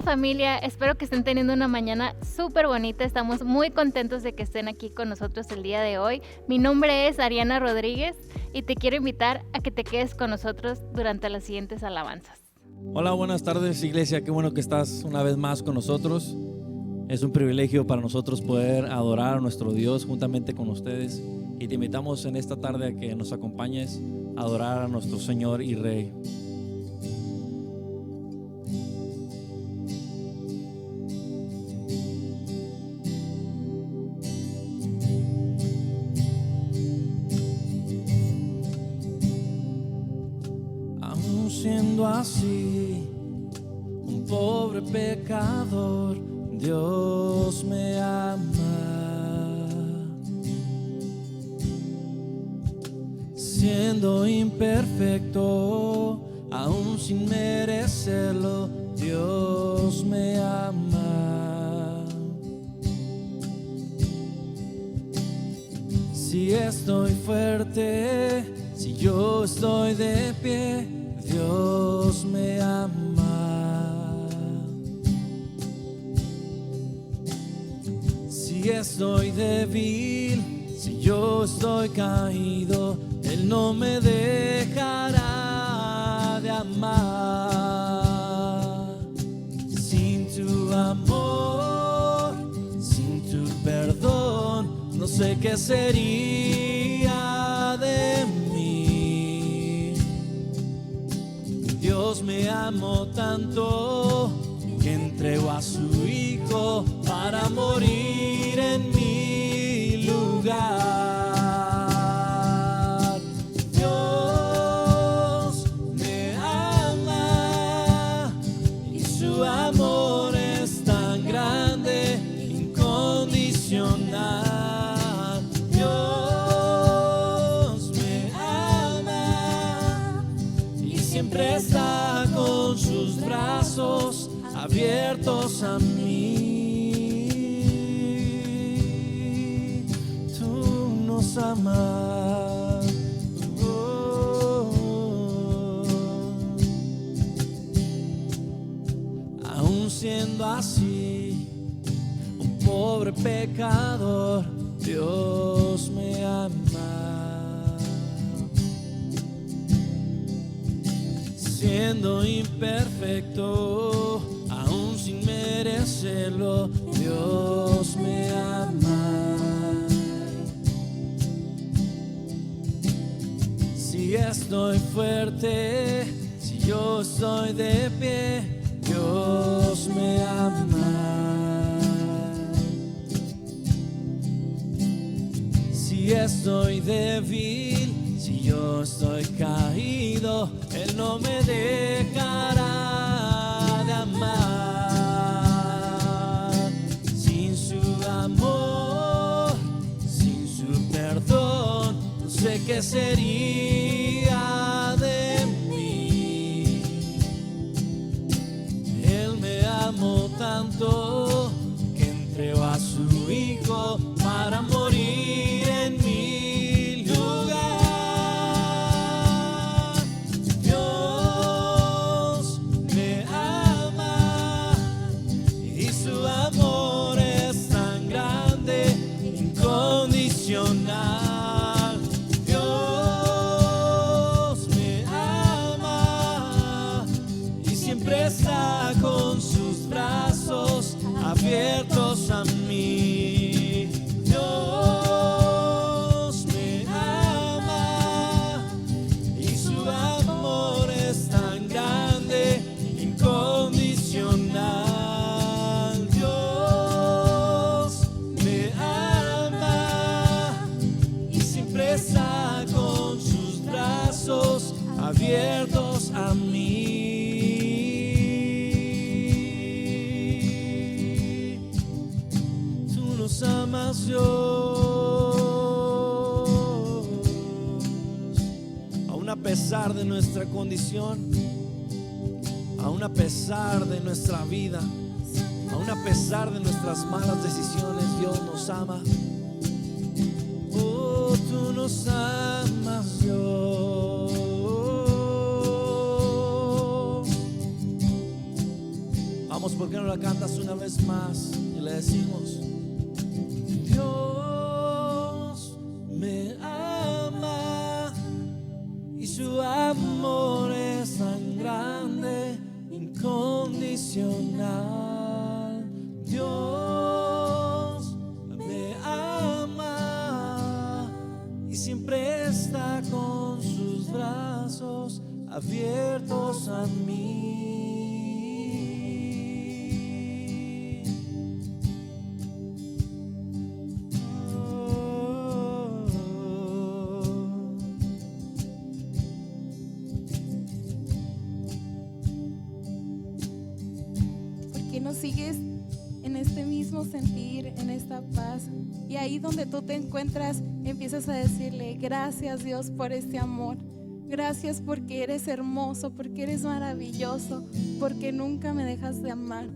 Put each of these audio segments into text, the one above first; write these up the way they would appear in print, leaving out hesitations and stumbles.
familia? Espero que estén teniendo una mañana súper bonita. Estamos muy contentos de que estén aquí con nosotros el día de hoy. Mi nombre es Ariana Rodríguez y te quiero invitar a que te quedes con nosotros durante las siguientes alabanzas. Hola, buenas tardes, iglesia. Qué bueno que estás una vez más con nosotros. Es un privilegio para nosotros poder adorar a nuestro Dios juntamente con ustedes. Y te invitamos en esta tarde a que nos acompañes a adorar a nuestro Señor y Rey. Aún siendo así, un pobre pecador, Dios me ama. Siendo imperfecto, aún sin merecerlo, Dios me ama. Si estoy fuerte, si yo estoy de pie, Dios me ama. Si estoy débil, si yo estoy caído, Él no me dejará de amar. Sin tu amor, sin tu perdón, no sé qué sería de mí. Dios me amó tanto que entregó a su Hijo para morir en mi lugar. Dios me ama y su amor es tan grande, incondicional. Dios me ama y siempre está con sus brazos abiertos a mí. Tú nos amas. Aún siendo así, un pobre pecador, Dios me ama. Siendo imperfecto, aún sin merecerlo, Dios me ama. Si estoy fuerte, si yo estoy de pie, Dios me ama. Si estoy débil, si yo estoy caído, Él no me dejará de amar. Sin su amor, sin su perdón, no sé qué sería de mí. Él me amó tanto que entregó a su Hijo para morir en mi lugar. Dios me ama y su amor es tan grande, incondicional. Dios me ama y siempre está con sus brazos abiertos a mí. Dios me ama y su amor es tan grande, incondicional. Dios me ama y siempre está con sus brazos abiertos a mí. Tú nos amas, Dios, aún a pesar de nuestra condición, aún a pesar de nuestra vida, aún a pesar de nuestras malas decisiones, Dios nos ama. Oh, tú nos amas, Dios. ¿por qué no la cantas una vez más? Y le decimos: Dios me ama y su amor es tan grande, incondicional. Dios me ama y siempre está con sus brazos abiertos a mí. Nos sigues en este mismo sentir, en esta paz, y ahí donde tú te encuentras empiezas a decirle: gracias, Dios, por este amor. Gracias porque eres hermoso, porque eres maravilloso, porque nunca me dejas de amar.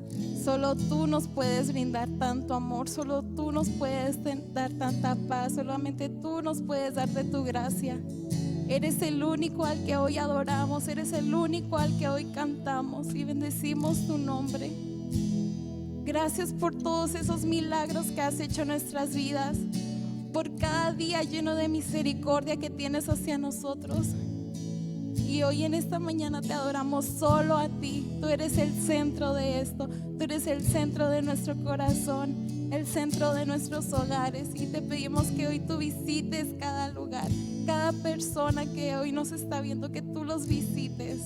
Solo tú nos puedes brindar tanto amor, solo tú nos puedes dar tanta paz, solamente tú nos puedes dar de tu gracia. Eres el único al que hoy adoramos, eres el único al que hoy cantamos y bendecimos tu nombre. Gracias por todos esos milagros que has hecho en nuestras vidas, por cada día lleno de misericordia que tienes hacia nosotros. Y hoy en esta mañana te adoramos solo a ti. Tú eres el centro de esto, tú eres el centro de nuestro corazón, el centro de nuestros hogares. Y te pedimos que hoy tú visites cada lugar, cada persona que hoy nos está viendo, que tú los visites.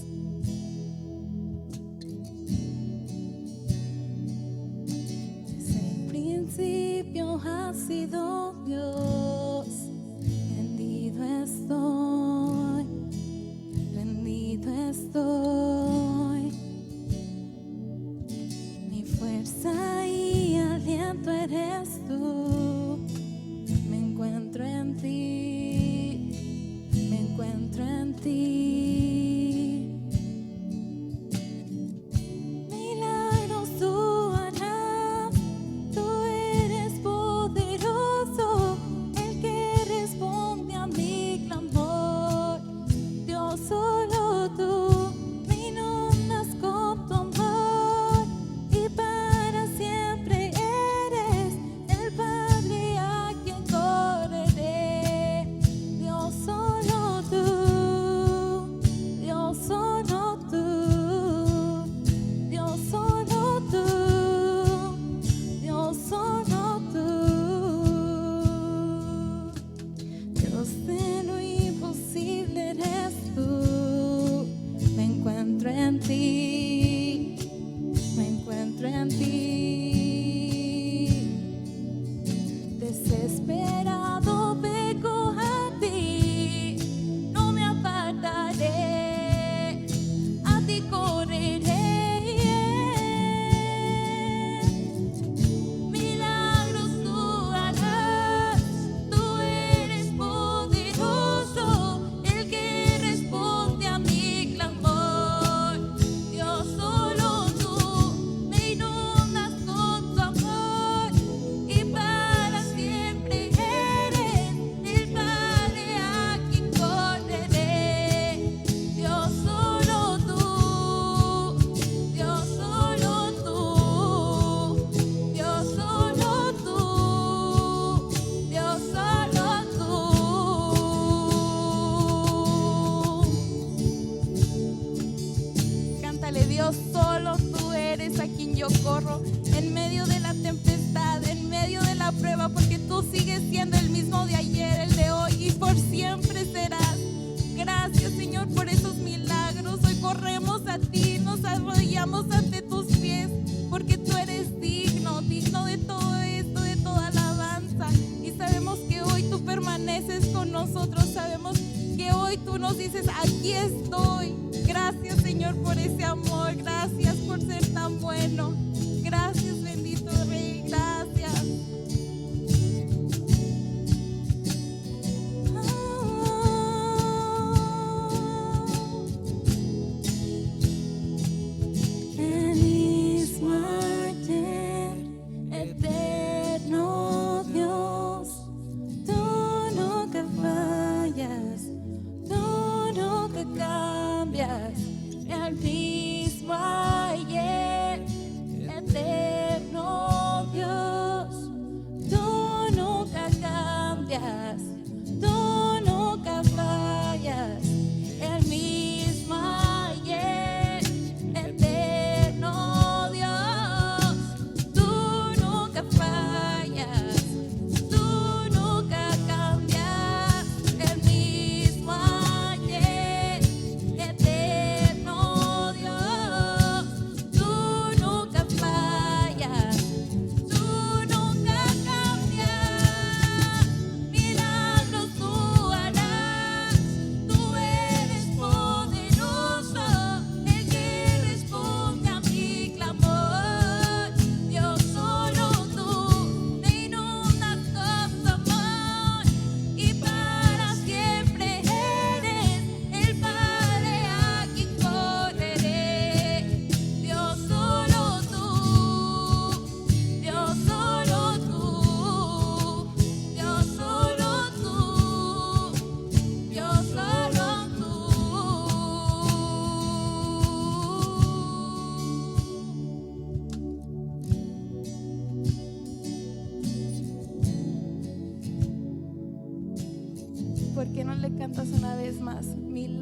Principio ha sido Dios, rendido estoy, rendido estoy. Mi fuerza y aliento eres tú, me encuentro en ti, me encuentro en ti. Dios, solo tú eres a quien yo corro en medio de la tempestad, en medio de la prueba, porque tú sigues siendo el mismo de ayer, el de hoy y por siempre serás. Gracias, Señor, por esos milagros. Hoy corremos a ti, nos arrodillamos ante tus pies, porque tú eres digno, digno de todo esto, de toda alabanza. Y sabemos que hoy tú permaneces con nosotros, sabemos que hoy tú nos dices: aquí estoy. Gracias, Señor, por ese amor. Gracias por ser tan bueno. Gracias, bendito Rey. Gracias. El mismo ayer, eterno Dios, tú nunca fallas, tú nunca cambias. El mismo ayer,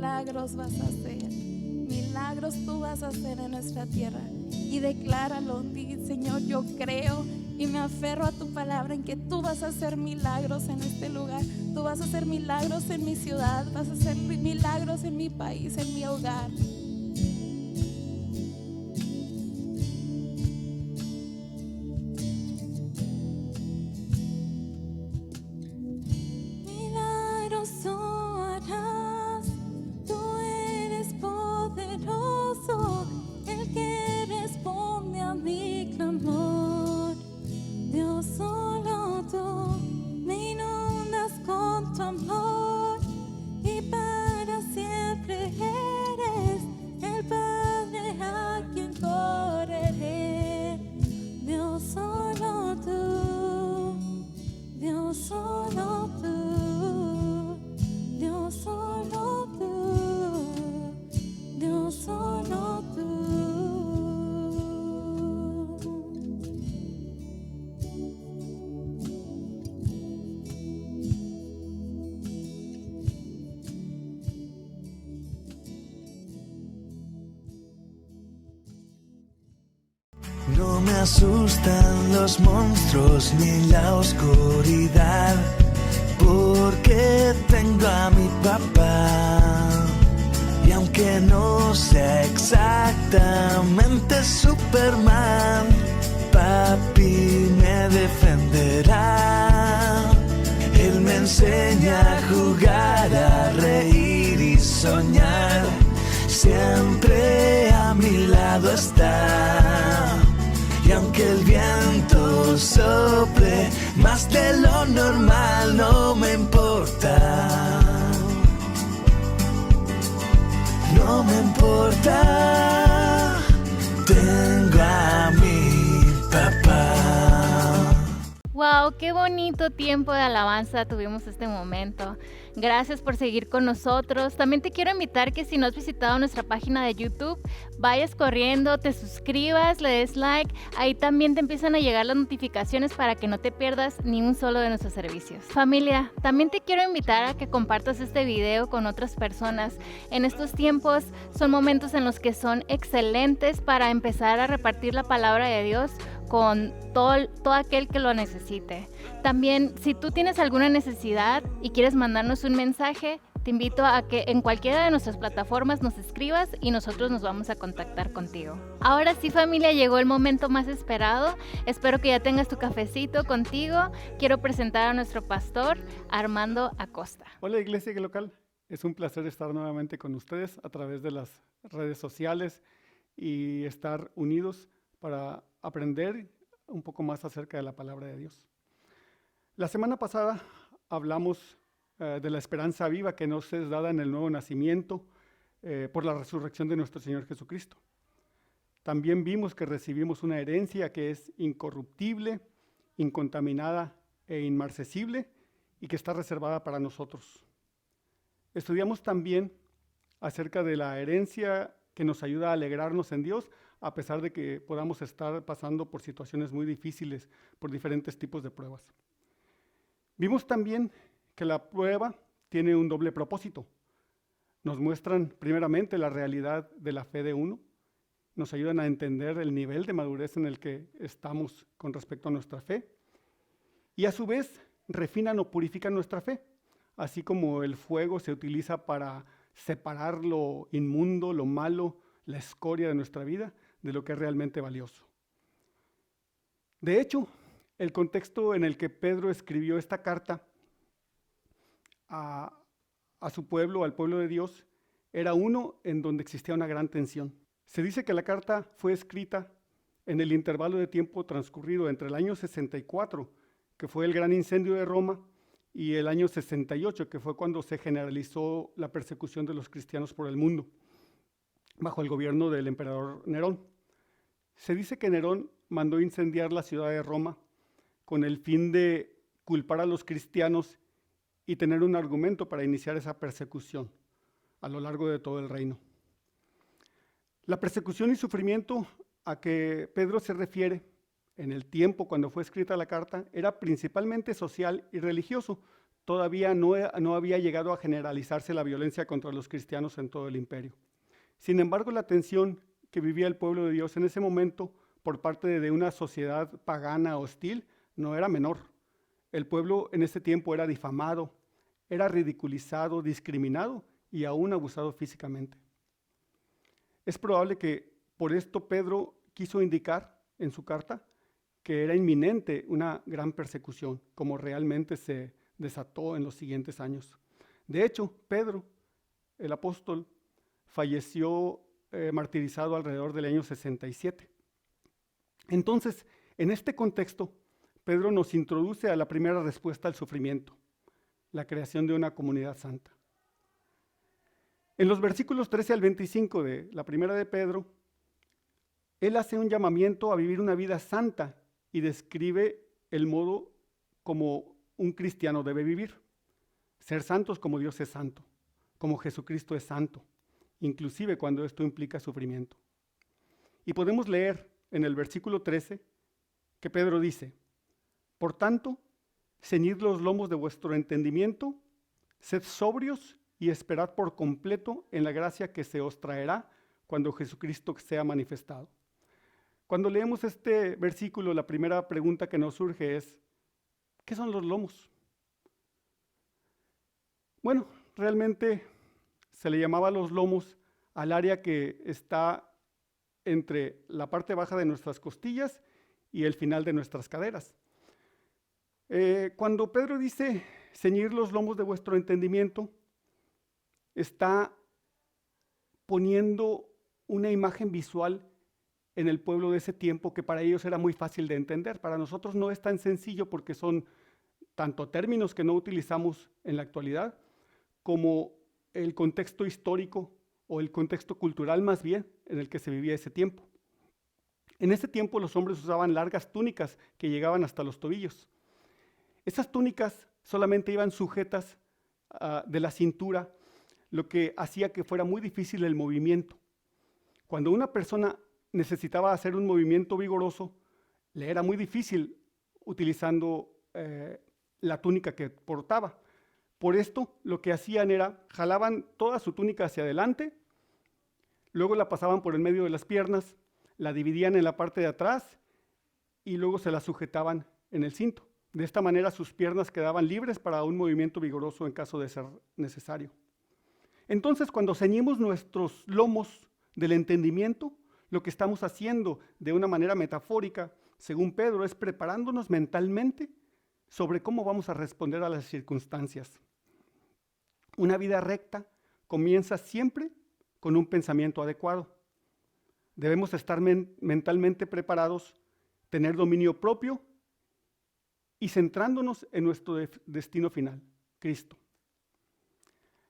milagros vas a hacer. Milagros tú vas a hacer en nuestra tierra. Y decláralo, di, Señor, yo creo y me aferro a tu palabra en que tú vas a hacer milagros en este lugar. Tú vas a hacer milagros en mi ciudad, vas a hacer milagros en mi país, en mi hogar. Milagros tú harás, tú eres poderoso, el que responde a mi clamor. Dios, solo tú me inundas con tu amor y para siempre eres el Padre a quien correré. Dios, solo tú, Dios, solo tú, Dios, solo tú, Dios, solo tú. No me asustan los monstruos ni la oscuridad, porque tengo a mi papá. Y aunque no sea exactamente Superman, papi me defenderá. Él me enseña a jugar, a reír y soñar. Siempre a mi lado está. Y aunque el viento sople más de lo normal, no me importa. No me importa. Tengo a mi papá. Wow, qué bonito tiempo de alabanza tuvimos este momento. Gracias por seguir con nosotros. También te quiero invitar que si no has visitado nuestra página de YouTube, vayas corriendo, te suscribas, le des like. Ahí también te empiezan a llegar las notificaciones para que no te pierdas ni un solo de nuestros servicios. Familia, también te quiero invitar a que compartas este video con otras personas. En estos tiempos son momentos en los que son excelentes para empezar a repartir la palabra de Dios con todo aquel que lo necesite. También, si tú tienes alguna necesidad y quieres mandarnos un mensaje, te invito a que en cualquiera de nuestras plataformas nos escribas y nosotros nos vamos a contactar contigo. Ahora sí, familia, llegó el momento más esperado. Espero que ya tengas tu cafecito contigo. Quiero presentar a nuestro pastor, Armando Acosta. Hola, Iglesia Local. Es un placer estar nuevamente con ustedes a través de las redes sociales y estar unidos para aprender un poco más acerca de la palabra de Dios. La semana pasada hablamos de la esperanza viva que nos es dada en el nuevo nacimiento por la resurrección de nuestro Señor Jesucristo. También vimos que recibimos una herencia que es incorruptible, incontaminada e inmarcesible y que está reservada para nosotros. Estudiamos también acerca de la herencia que nos ayuda a alegrarnos en Dios, a pesar de que podamos estar pasando por situaciones muy difíciles, por diferentes tipos de pruebas. Vimos también que la prueba tiene un doble propósito. Nos muestran primeramente la realidad de la fe de uno, nos ayudan a entender el nivel de madurez en el que estamos con respecto a nuestra fe, y a su vez refinan o purifican nuestra fe, así como el fuego se utiliza para separar lo inmundo, lo malo, la escoria de nuestra vida, de lo que es realmente valioso. De hecho, el contexto en el que Pedro escribió esta carta a su pueblo, al pueblo de Dios, era uno en donde existía una gran tensión. Se dice que la carta fue escrita en el intervalo de tiempo transcurrido entre el año 64, que fue el gran incendio de Roma, y el año 68, que fue cuando se generalizó la persecución de los cristianos por el mundo, bajo el gobierno del emperador Nerón. Se dice que Nerón mandó incendiar la ciudad de Roma con el fin de culpar a los cristianos y tener un argumento para iniciar esa persecución a lo largo de todo el reino. La persecución y sufrimiento a que Pedro se refiere en el tiempo cuando fue escrita la carta era principalmente social y religioso, todavía no había llegado a generalizarse la violencia contra los cristianos en todo el imperio. Sin embargo, la tensión que vivía el pueblo de Dios en ese momento por parte de una sociedad pagana hostil no era menor. El pueblo en ese tiempo era difamado, era ridiculizado, discriminado y aún abusado físicamente. Es probable que por esto Pedro quiso indicar en su carta que era inminente una gran persecución, como realmente se desató en los siguientes años. De hecho, Pedro, el apóstol, falleció martirizado alrededor del año 67. Entonces, en este contexto, Pedro nos introduce a la primera respuesta al sufrimiento, la creación de una comunidad santa. En los versículos 13 al 25 de la primera de Pedro, él hace un llamamiento a vivir una vida santa y describe el modo como un cristiano debe vivir. Ser santos como Dios es santo, como Jesucristo es santo, inclusive cuando esto implica sufrimiento. Y podemos leer en el versículo 13 que Pedro dice: por tanto, ceñid los lomos de vuestro entendimiento, sed sobrios y esperad por completo en la gracia que se os traerá cuando Jesucristo sea manifestado. Cuando leemos este versículo, la primera pregunta que nos surge es: ¿qué son los lomos? Bueno, realmente se le llamaba los lomos al área que está entre la parte baja de nuestras costillas y el final de nuestras caderas. Cuando Pedro dice ceñir los lomos de vuestro entendimiento, está poniendo una imagen visual en el pueblo de ese tiempo que para ellos era muy fácil de entender. Para nosotros no es tan sencillo porque son tanto términos que no utilizamos en la actualidad como el contexto histórico o el contexto cultural más bien en el que se vivía ese tiempo. En ese tiempo los hombres usaban largas túnicas que llegaban hasta los tobillos. Esas túnicas solamente iban sujetas de la cintura, lo que hacía que fuera muy difícil el movimiento. Cuando una persona necesitaba hacer un movimiento vigoroso, le era muy difícil utilizando la túnica que portaba. Por esto, lo que hacían era, jalaban toda su túnica hacia adelante, luego la pasaban por el medio de las piernas, la dividían en la parte de atrás y luego se la sujetaban en el cinto. De esta manera sus piernas quedaban libres para un movimiento vigoroso en caso de ser necesario. Entonces, cuando ceñimos nuestros lomos del entendimiento, lo que estamos haciendo de una manera metafórica, según Pedro, es preparándonos mentalmente sobre cómo vamos a responder a las circunstancias. Una vida recta comienza siempre con un pensamiento adecuado. Debemos estar mentalmente preparados, tener dominio propio y centrándonos en nuestro destino final, Cristo.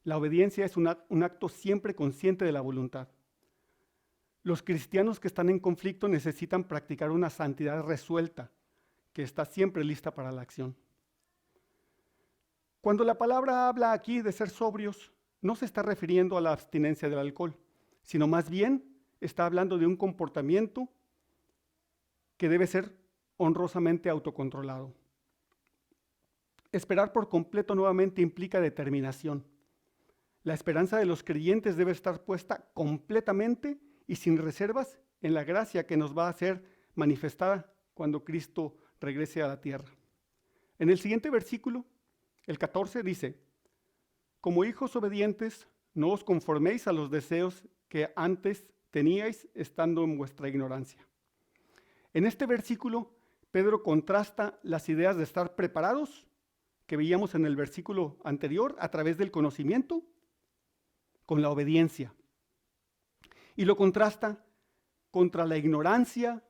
La obediencia es un acto siempre consciente de la voluntad. Los cristianos que están en conflicto necesitan practicar una santidad resuelta, que está siempre lista para la acción. Cuando la palabra habla aquí de ser sobrios, no se está refiriendo a la abstinencia del alcohol, sino más bien está hablando de un comportamiento que debe ser honrosamente autocontrolado. Esperar por completo nuevamente implica determinación. La esperanza de los creyentes debe estar puesta completamente y sin reservas en la gracia que nos va a ser manifestada cuando Cristo regrese a la tierra. En el siguiente versículo, el 14, dice: como hijos obedientes, no os conforméis a los deseos que antes teníais estando en vuestra ignorancia. En este versículo, Pedro contrasta las ideas de estar preparados, que veíamos en el versículo anterior, a través del conocimiento, con la obediencia. Y lo contrasta contra la ignorancia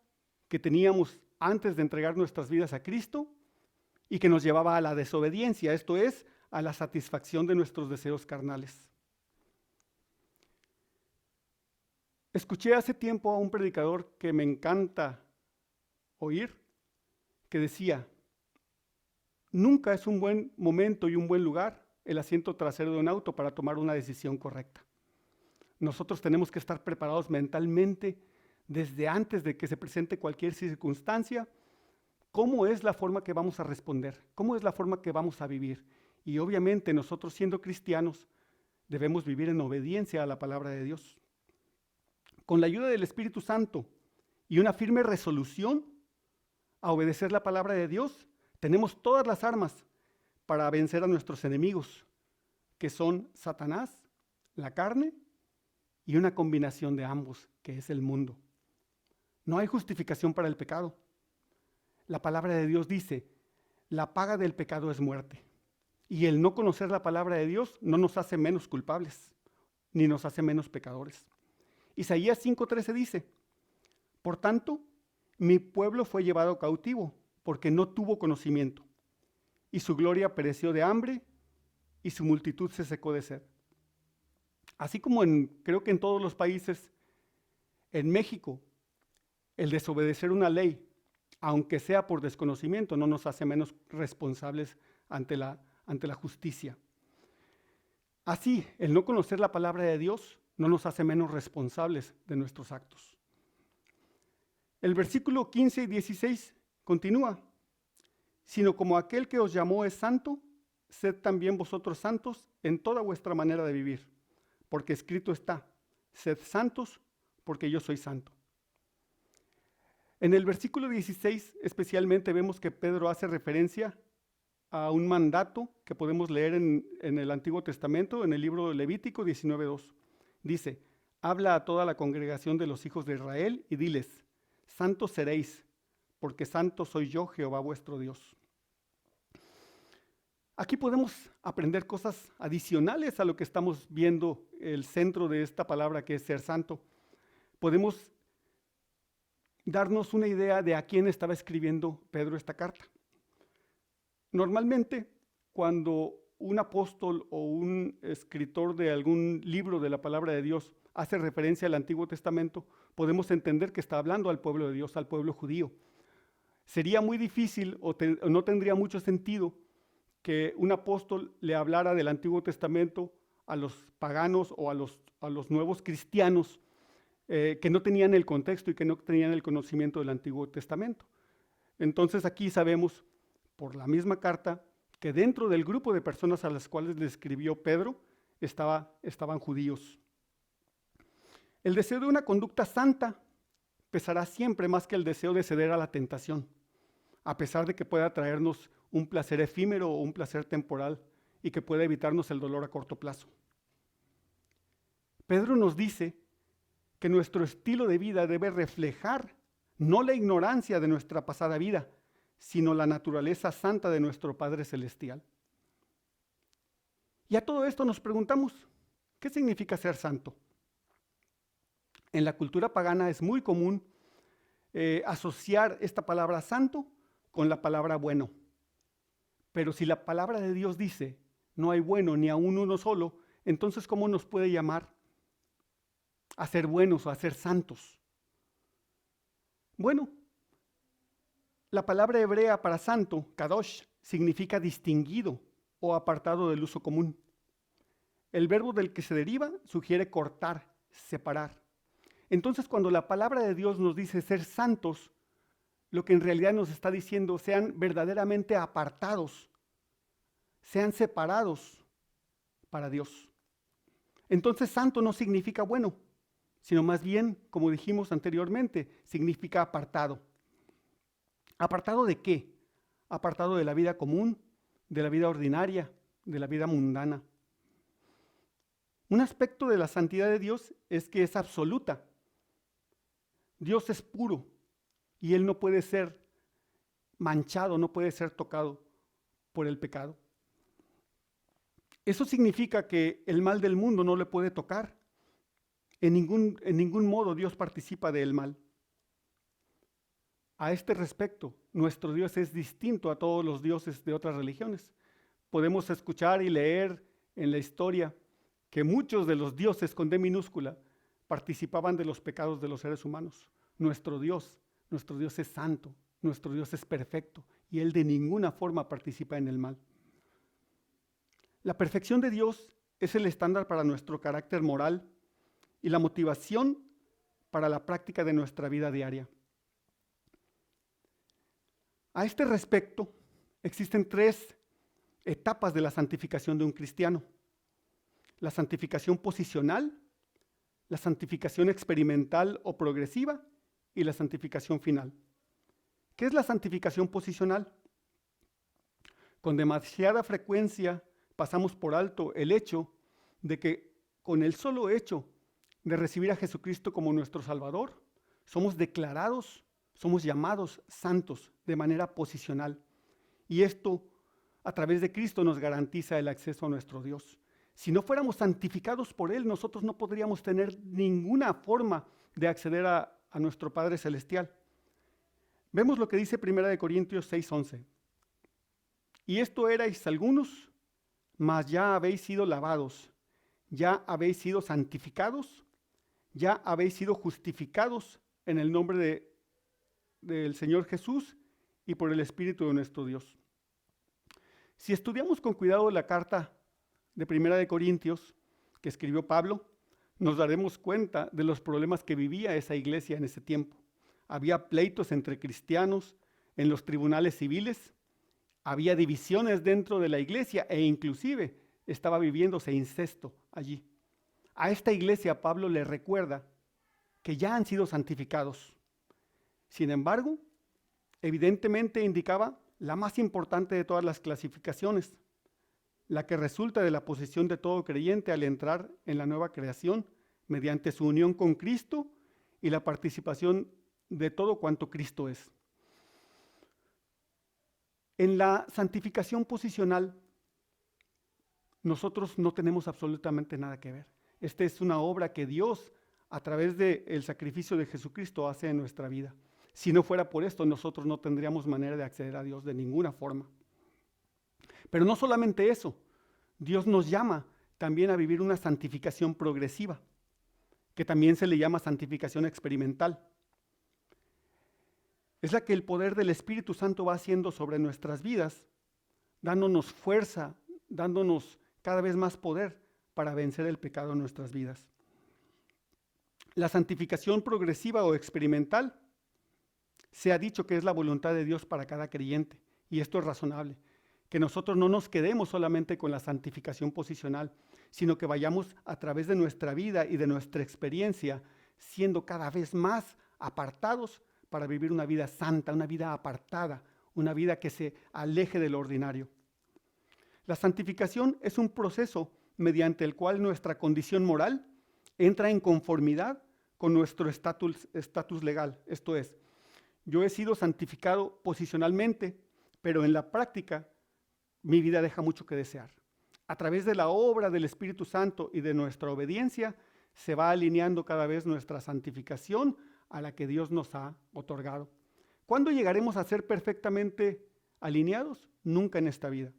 que teníamos antes de entregar nuestras vidas a Cristo y que nos llevaba a la desobediencia, esto es, a la satisfacción de nuestros deseos carnales. Escuché hace tiempo a un predicador que me encanta oír, que decía: nunca es un buen momento y un buen lugar el asiento trasero de un auto para tomar una decisión correcta. Nosotros tenemos que estar preparados mentalmente desde antes de que se presente cualquier circunstancia. ¿Cómo es la forma que vamos a responder? ¿Cómo es la forma que vamos a vivir? Y obviamente nosotros siendo cristianos debemos vivir en obediencia a la palabra de Dios. Con la ayuda del Espíritu Santo y una firme resolución a obedecer la palabra de Dios, tenemos todas las armas para vencer a nuestros enemigos, que son Satanás, la carne y una combinación de ambos, que es el mundo. No hay justificación para el pecado. La palabra de Dios dice, la paga del pecado es muerte. Y el no conocer la palabra de Dios no nos hace menos culpables, ni nos hace menos pecadores. Isaías 5:13 dice, por tanto, mi pueblo fue llevado cautivo, porque no tuvo conocimiento, y su gloria pereció de hambre, y su multitud se secó de sed. Así como creo que en todos los países, en México, el desobedecer una ley, aunque sea por desconocimiento, no nos hace menos responsables ante la justicia. Así, el no conocer la palabra de Dios no nos hace menos responsables de nuestros actos. El versículo 15 y 16 continúa, sino como aquel que os llamó es santo, sed también vosotros santos en toda vuestra manera de vivir, porque escrito está, sed santos porque yo soy santo. En el versículo 16 especialmente vemos que Pedro hace referencia a un mandato que podemos leer en el Antiguo Testamento, en el libro de Levítico 19:2. Dice, habla a toda la congregación de los hijos de Israel y diles, santos seréis, porque santo soy yo, Jehová vuestro Dios. Aquí podemos aprender cosas adicionales a lo que estamos viendo, el centro de esta palabra que es ser santo. Podemos darnos una idea de a quién estaba escribiendo Pedro esta carta. Normalmente, cuando un apóstol o un escritor de algún libro de la palabra de Dios hace referencia al Antiguo Testamento, podemos entender que está hablando al pueblo de Dios, al pueblo judío. Sería muy difícil o no tendría mucho sentido que un apóstol le hablara del Antiguo Testamento a los paganos o a los nuevos cristianos que no tenían el contexto y que no tenían el conocimiento del Antiguo Testamento. Entonces aquí sabemos por la misma carta que dentro del grupo de personas a las cuales le escribió Pedro estaban judíos. El deseo de una conducta santa pesará siempre más que el deseo de ceder a la tentación, a pesar de que pueda traernos un placer efímero o un placer temporal y que pueda evitarnos el dolor a corto plazo. Pedro nos dice que nuestro estilo de vida debe reflejar no la ignorancia de nuestra pasada vida, sino la naturaleza santa de nuestro Padre Celestial. Y a todo esto nos preguntamos, ¿qué significa ser santo? En la cultura pagana es muy común asociar esta palabra santo con la palabra bueno. Pero si la palabra de Dios dice, no hay bueno ni aun uno solo, entonces ¿cómo nos puede llamar a ser buenos o a ser santos? Bueno, la palabra hebrea para santo, kadosh, significa distinguido o apartado del uso común. El verbo del que se deriva sugiere cortar, separar. Entonces, cuando la palabra de Dios nos dice ser santos, lo que en realidad nos está diciendo, sean verdaderamente apartados, sean separados para Dios. Entonces, santo no significa bueno, sino más bien, como dijimos anteriormente, significa apartado. ¿Apartado de qué? Apartado de la vida común, de la vida ordinaria, de la vida mundana. Un aspecto de la santidad de Dios es que es absoluta. Dios es puro y Él no puede ser manchado, no puede ser tocado por el pecado. Eso significa que el mal del mundo no le puede tocar. En ningún modo Dios participa del mal. A este respecto, nuestro Dios es distinto a todos los dioses de otras religiones. Podemos escuchar y leer en la historia que muchos de los dioses con D minúscula participaban de los pecados de los seres humanos. Nuestro Dios es santo, nuestro Dios es perfecto y Él de ninguna forma participa en el mal. La perfección de Dios es el estándar para nuestro carácter moral y la motivación para la práctica de nuestra vida diaria. A este respecto, existen tres etapas de la santificación de un cristiano: la santificación posicional, la santificación experimental o progresiva y la santificación final. ¿Qué es la santificación posicional? Con demasiada frecuencia pasamos por alto el hecho de que con el solo hecho de recibir a Jesucristo como nuestro Salvador, somos declarados, somos llamados santos de manera posicional. Y esto, a través de Cristo, nos garantiza el acceso a nuestro Dios. Si no fuéramos santificados por Él, nosotros no podríamos tener ninguna forma de acceder a nuestro Padre Celestial. Vemos lo que dice 1 Corintios 6:11. Y esto erais algunos, mas ya habéis sido lavados, ya habéis sido santificados, ya habéis sido justificados en el nombre del Señor Jesús y por el Espíritu de nuestro Dios. Si estudiamos con cuidado la carta de 1 Corintios que escribió Pablo, nos daremos cuenta de los problemas que vivía esa iglesia en ese tiempo. Había pleitos entre cristianos en los tribunales civiles, había divisiones dentro de la iglesia e inclusive estaba viviéndose incesto allí. A esta iglesia Pablo le recuerda que ya han sido santificados. Sin embargo, evidentemente indicaba la más importante de todas las clasificaciones, la que resulta de la posición de todo creyente al entrar en la nueva creación mediante su unión con Cristo y la participación de todo cuanto Cristo es. En la santificación posicional, nosotros no tenemos absolutamente nada que ver. Esta es una obra que Dios, a través del sacrificio de Jesucristo, hace en nuestra vida. Si no fuera por esto, nosotros no tendríamos manera de acceder a Dios de ninguna forma. Pero no solamente eso, Dios nos llama también a vivir una santificación progresiva, que también se le llama santificación experimental. Es la que el poder del Espíritu Santo va haciendo sobre nuestras vidas, dándonos fuerza, dándonos cada vez más poder para vencer el pecado en nuestras vidas. La santificación progresiva o experimental se ha dicho que es la voluntad de Dios para cada creyente, y esto es razonable, que nosotros no nos quedemos solamente con la santificación posicional, sino que vayamos a través de nuestra vida y de nuestra experiencia siendo cada vez más apartados para vivir una vida santa, una vida apartada, una vida que se aleje de lo ordinario. La santificación es un proceso mediante el cual nuestra condición moral entra en conformidad con nuestro estatus legal. Esto es, yo he sido santificado posicionalmente, pero en la práctica mi vida deja mucho que desear. A través de la obra del Espíritu Santo y de nuestra obediencia se va alineando cada vez nuestra santificación a la que Dios nos ha otorgado. ¿Cuándo llegaremos a ser perfectamente alineados? Nunca en esta vida.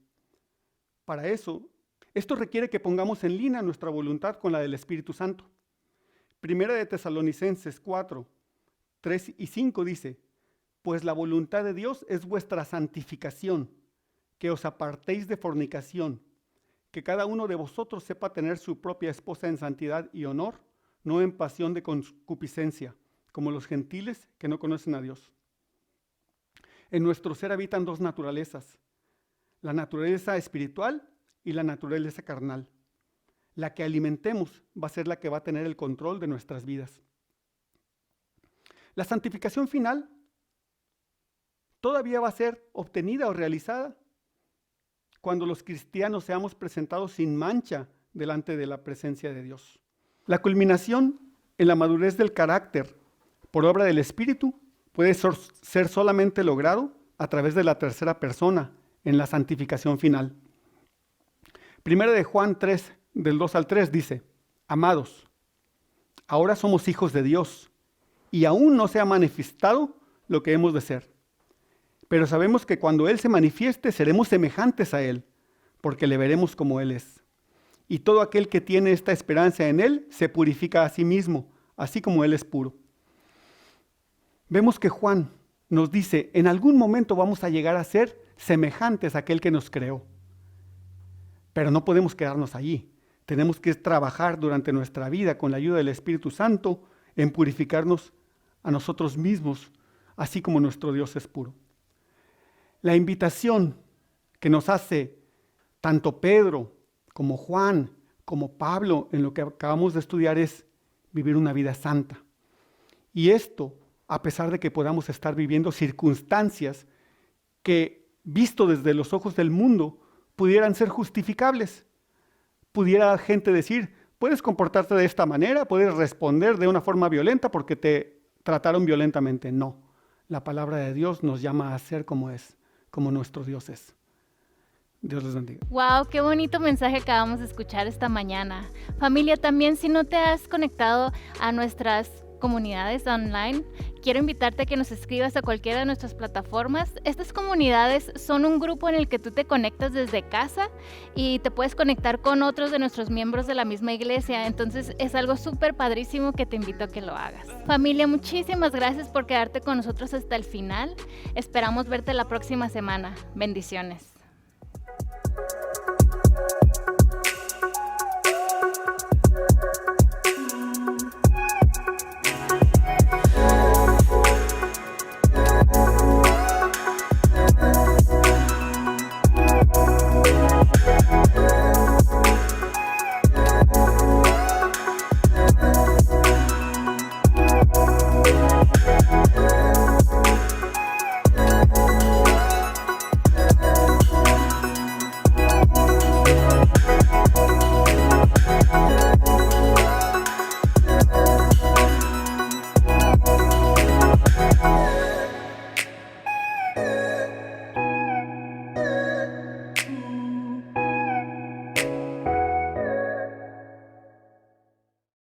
Para eso, esto requiere que pongamos en línea nuestra voluntad con la del Espíritu Santo. Primera de Tesalonicenses 4, 3 y 5 dice: pues la voluntad de Dios es vuestra santificación, que os apartéis de fornicación, que cada uno de vosotros sepa tener su propia esposa en santidad y honor, no en pasión de concupiscencia, como los gentiles que no conocen a Dios. En nuestro ser habitan dos naturalezas, la naturaleza espiritual y la naturaleza carnal. La que alimentemos va a ser la que va a tener el control de nuestras vidas. La santificación final todavía va a ser obtenida o realizada cuando los cristianos seamos presentados sin mancha delante de la presencia de Dios. La culminación en la madurez del carácter por obra del Espíritu puede ser solamente logrado a través de la tercera persona en la santificación final. Primera de Juan 3, del 2 al 3 dice: amados, ahora somos hijos de Dios y aún no se ha manifestado lo que hemos de ser. Pero sabemos que cuando Él se manifieste seremos semejantes a Él, porque le veremos como Él es. Y todo aquel que tiene esta esperanza en Él se purifica a sí mismo, así como Él es puro. Vemos que Juan nos dice: en algún momento vamos a llegar a ser semejantes a aquel que nos creó. Pero no podemos quedarnos allí. Tenemos que trabajar durante nuestra vida con la ayuda del Espíritu Santo en purificarnos a nosotros mismos, así como nuestro Dios es puro. La invitación que nos hace tanto Pedro como Juan, como Pablo, en lo que acabamos de estudiar es vivir una vida santa. Y esto, a pesar de que podamos estar viviendo circunstancias que, visto desde los ojos del mundo, pudieran ser justificables. Pudiera la gente decir, puedes comportarte de esta manera, puedes responder de una forma violenta porque te trataron violentamente. No, la palabra de Dios nos llama a ser como es, como nuestro Dios es. Dios les bendiga. Wow, qué bonito mensaje acabamos de escuchar esta mañana. Familia, también si no te has conectado a nuestras comunidades online, quiero invitarte a que nos escribas a cualquiera de nuestras plataformas. Estas comunidades son un grupo en el que tú te conectas desde casa y te puedes conectar con otros de nuestros miembros de la misma iglesia. Entonces es algo súper padrísimo que te invito a que lo hagas. Familia, muchísimas gracias por quedarte con nosotros hasta el final. Esperamos verte la próxima semana. Bendiciones.